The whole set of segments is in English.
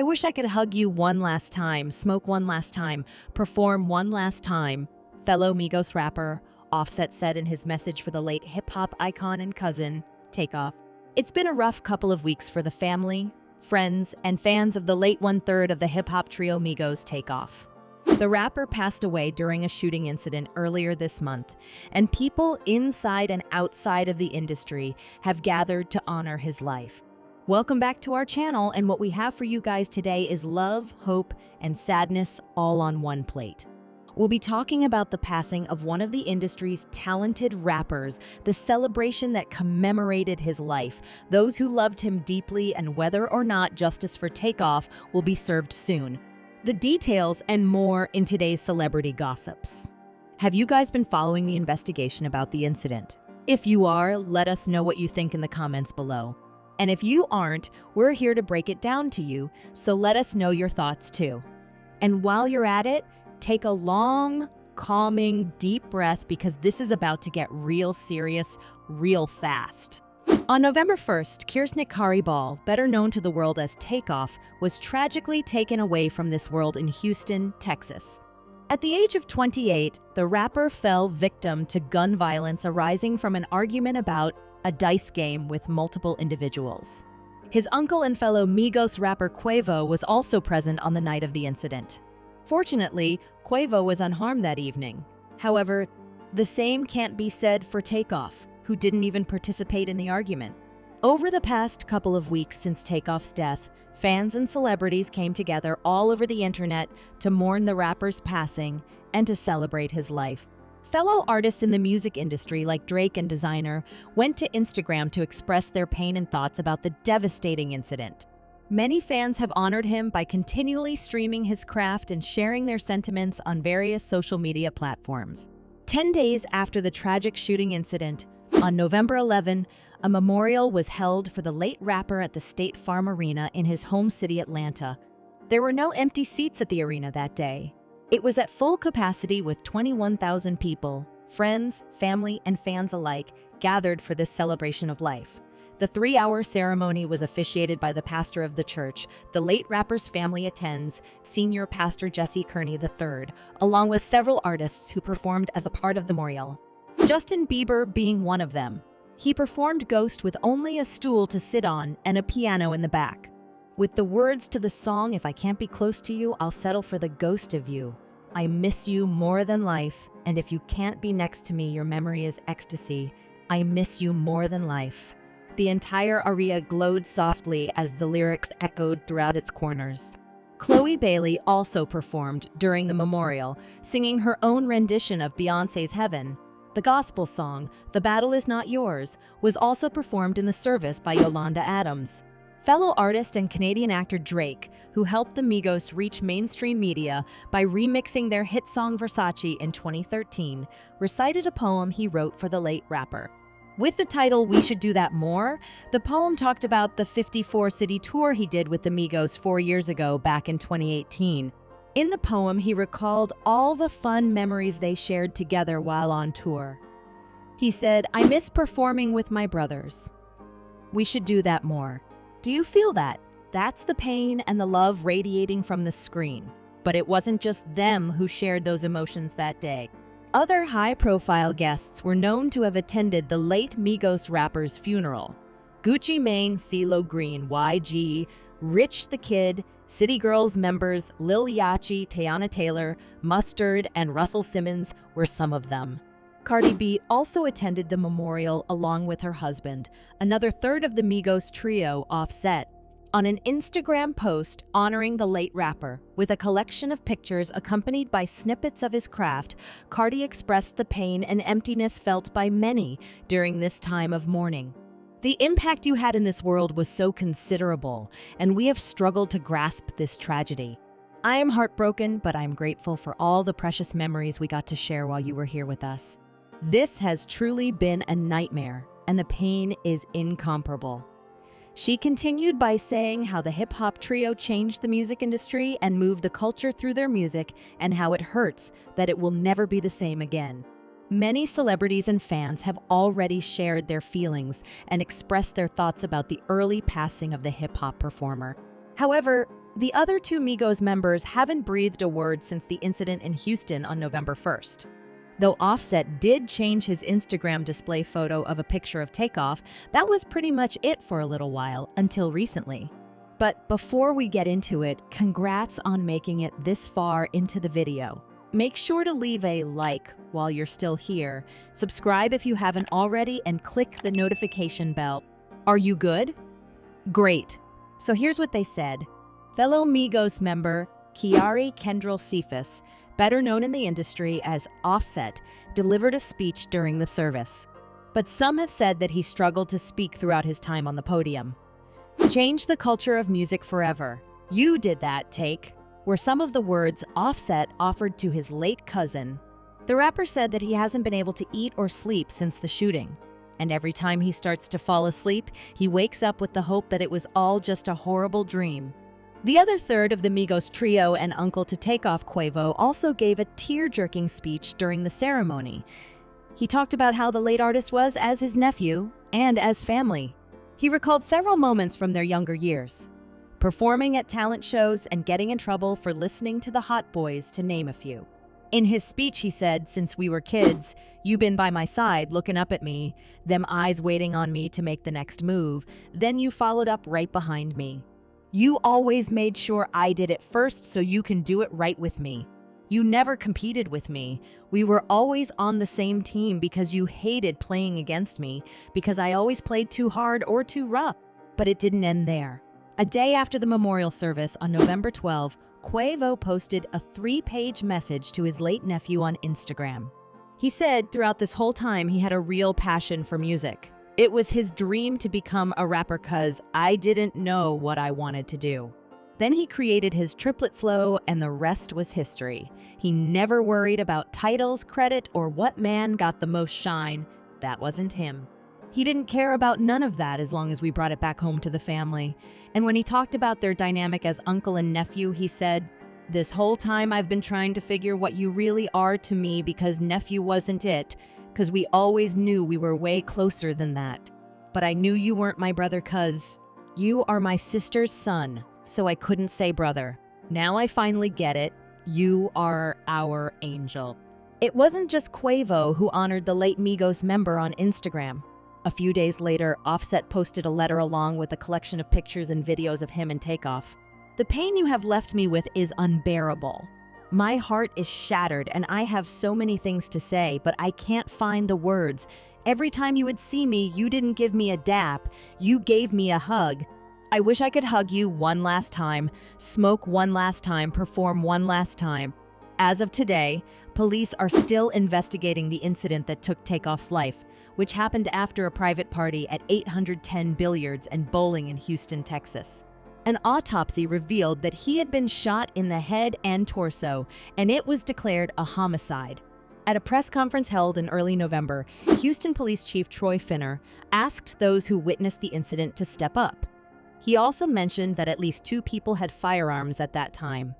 I wish I could hug you one last time, smoke one last time, perform one last time, fellow Migos rapper Offset said in his message for the late hip-hop icon and cousin, Takeoff. It's been a rough couple of weeks for the family, friends, and fans of the late one-third of the hip-hop trio Migos Takeoff. The rapper passed away during a shooting incident earlier this month, and people inside and outside of the industry have gathered to honor his life. Welcome back to our channel, and what we have for you guys today is love, hope, and sadness all on one plate. We'll be talking about the passing of one of the industry's talented rappers, the celebration that commemorated his life, those who loved him deeply, and whether or not justice for Takeoff will be served soon. The details and more in today's celebrity gossips. Have you guys been following the investigation about the incident? If you are, let us know what you think in the comments below. And if you aren't, we're here to break it down to you, so let us know your thoughts too. And while you're at it, take a long, calming, deep breath, because this is about to get real serious, real fast. On November 1st, Kirsnick Karibal, better known to the world as Takeoff, was tragically taken away from this world in Houston, Texas. At the age of 28, the rapper fell victim to gun violence arising from an argument about a dice game with multiple individuals. His uncle and fellow Migos rapper Quavo was also present on the night of the incident. Fortunately, Quavo was unharmed that evening. However, the same can't be said for Takeoff, who didn't even participate in the argument. Over the past couple of weeks since Takeoff's death, fans and celebrities came together all over the internet to mourn the rapper's passing and to celebrate his life. Fellow artists in the music industry like Drake and Designer went to Instagram to express their pain and thoughts about the devastating incident. Many fans have honored him by continually streaming his craft and sharing their sentiments on various social media platforms. 10 days after the tragic shooting incident, on November 11, a memorial was held for the late rapper at the State Farm Arena in his home city, Atlanta. There were no empty seats at the arena that day. It was at full capacity with 21,000 people, friends, family, and fans alike, gathered for this celebration of life. The 3-hour ceremony was officiated by the pastor of the church. The late rapper's family attends, Senior Pastor Jesse Kearney III, along with several artists who performed as a part of the memorial. Justin Bieber being one of them. He performed Ghost with only a stool to sit on and a piano in the back. With the words to the song, "If I can't be close to you, I'll settle for the ghost of you. I miss you more than life, and if you can't be next to me, your memory is ecstasy. I miss you more than life." The entire aria glowed softly as the lyrics echoed throughout its corners. Chloe Bailey also performed during the memorial, singing her own rendition of Beyoncé's Heaven. The gospel song, "The Battle Is Not Yours," was also performed in the service by Yolanda Adams. Fellow artist and Canadian actor Drake, who helped the Migos reach mainstream media by remixing their hit song Versace in 2013, recited a poem he wrote for the late rapper. With the title "We Should Do That More," the poem talked about the 54-city tour he did with the Migos 4 years ago, back in 2018. In the poem, he recalled all the fun memories they shared together while on tour. He said, "I miss performing with my brothers. We should do that more." Do you feel that? That's the pain and the love radiating from the screen. But it wasn't just them who shared those emotions that day. Other high-profile guests were known to have attended the late Migos rapper's funeral. Gucci Mane, CeeLo Green, YG, Rich the Kid, City Girls members Lil Yachty, Teyana Taylor, Mustard, and Russell Simmons were some of them. Cardi B also attended the memorial along with her husband, another third of the Migos trio, Offset. On an Instagram post honoring the late rapper, with a collection of pictures accompanied by snippets of his craft, Cardi expressed the pain and emptiness felt by many during this time of mourning. "The impact you had in this world was so considerable, and we have struggled to grasp this tragedy. I am heartbroken, but I'm grateful for all the precious memories we got to share while you were here with us. This has truly been a nightmare, and the pain is incomparable." She continued by saying how the hip-hop trio changed the music industry and moved the culture through their music, and how it hurts that it will never be the same again. Many celebrities and fans have already shared their feelings and expressed their thoughts about the early passing of the hip-hop performer. However, The other two Migos members haven't breathed a word since the incident in Houston on November 1st. Though Offset did change his Instagram display photo of a picture of Takeoff, that was pretty much it for a little while, until recently. But before we get into it, congrats on making it this far into the video. Make sure to leave a like while you're still here, subscribe if you haven't already, and click the notification bell. Are you good? Great. So here's what they said. Fellow Migos member Kiari Kendrell Cephas, better known in the industry as Offset, delivered a speech during the service. But some have said that he struggled to speak throughout his time on the podium. Change the culture of music forever. You did that, Take, were some of the words Offset offered to his late cousin. The rapper said that he hasn't been able to eat or sleep since the shooting. And every time he starts to fall asleep, he wakes up with the hope that it was all just a horrible dream. The other third of the Migos trio and uncle to Takeoff, Quavo, also gave a tear-jerking speech during the ceremony. He talked about how the late artist was as his nephew and as family. He recalled several moments from their younger years, performing at talent shows and getting in trouble for listening to the Hot Boys, to name a few. In his speech, he said, "Since we were kids, you been by my side, looking up at me, them eyes waiting on me to make the next move, then you followed up right behind me. You always made sure I did it first so you can do it right with me. You never competed with me. We were always on the same team because you hated playing against me, because I always played too hard or too rough." But it didn't end there. A day after the memorial service on November 12, Quavo posted a 3-page message to his late nephew on Instagram. He said throughout this whole time he had a real passion for music. It was his dream to become a rapper cause I didn't know what I wanted to do. Then he created his triplet flow and the rest was history. He never worried about titles, credit, or what man got the most shine. That wasn't him. He didn't care about none of that as long as we brought it back home to the family. And when he talked about their dynamic as uncle and nephew, he said, "This whole time I've been trying to figure what you really are to me because nephew wasn't it. Because we always knew we were way closer than that. But I knew you weren't my brother cause you are my sister's son, so I couldn't say brother. Now I finally get it. You are our angel." It wasn't just Quavo who honored the late Migos member on Instagram. A few days later, Offset posted a letter along with a collection of pictures and videos of him and Takeoff. "The pain you have left me with is unbearable. My heart is shattered and I have so many things to say, but I can't find the words. Every time you would see me, you didn't give me a dap, you gave me a hug. I wish I could hug you one last time, smoke one last time, perform one last time." As of today, police are still investigating the incident that took Takeoff's life, which happened after a private party at 810 Billiards and Bowling in Houston, Texas. An autopsy revealed that he had been shot in the head and torso, and it was declared a homicide. At a press conference held in early November, Houston Police Chief Troy Finner asked those who witnessed the incident to step up. He also mentioned that at least 2 people had firearms at that time.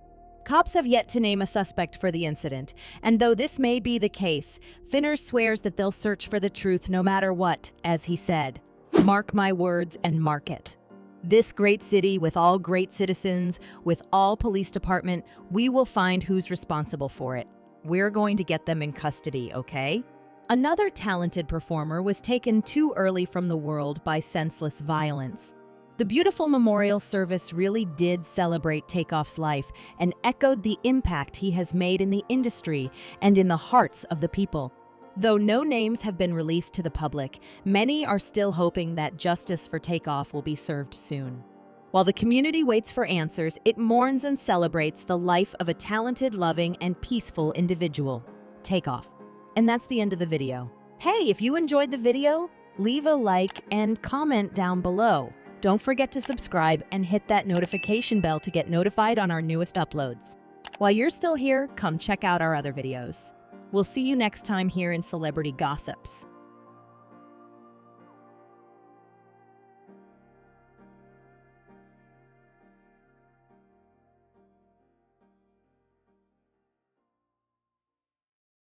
Cops have yet to name a suspect for the incident, and though this may be the case, Finner swears that they'll search for the truth no matter what, as he said, "Mark my words and mark it. This great city with all great citizens, with all police department, we will find who's responsible for it. We're going to get them in custody, okay?" Another talented performer was taken too early from the world by senseless violence. The beautiful memorial service really did celebrate Takeoff's life and echoed the impact he has made in the industry and in the hearts of the people. Though no names have been released to the public, many are still hoping that justice for Takeoff will be served soon. While the community waits for answers, it mourns and celebrates the life of a talented, loving, and peaceful individual, Takeoff. And that's the end of the video. Hey, if you enjoyed the video, leave a like and comment down below. Don't forget to subscribe and hit that notification bell to get notified on our newest uploads. While you're still here, come check out our other videos. We'll see you next time here in Celebrity Gossips.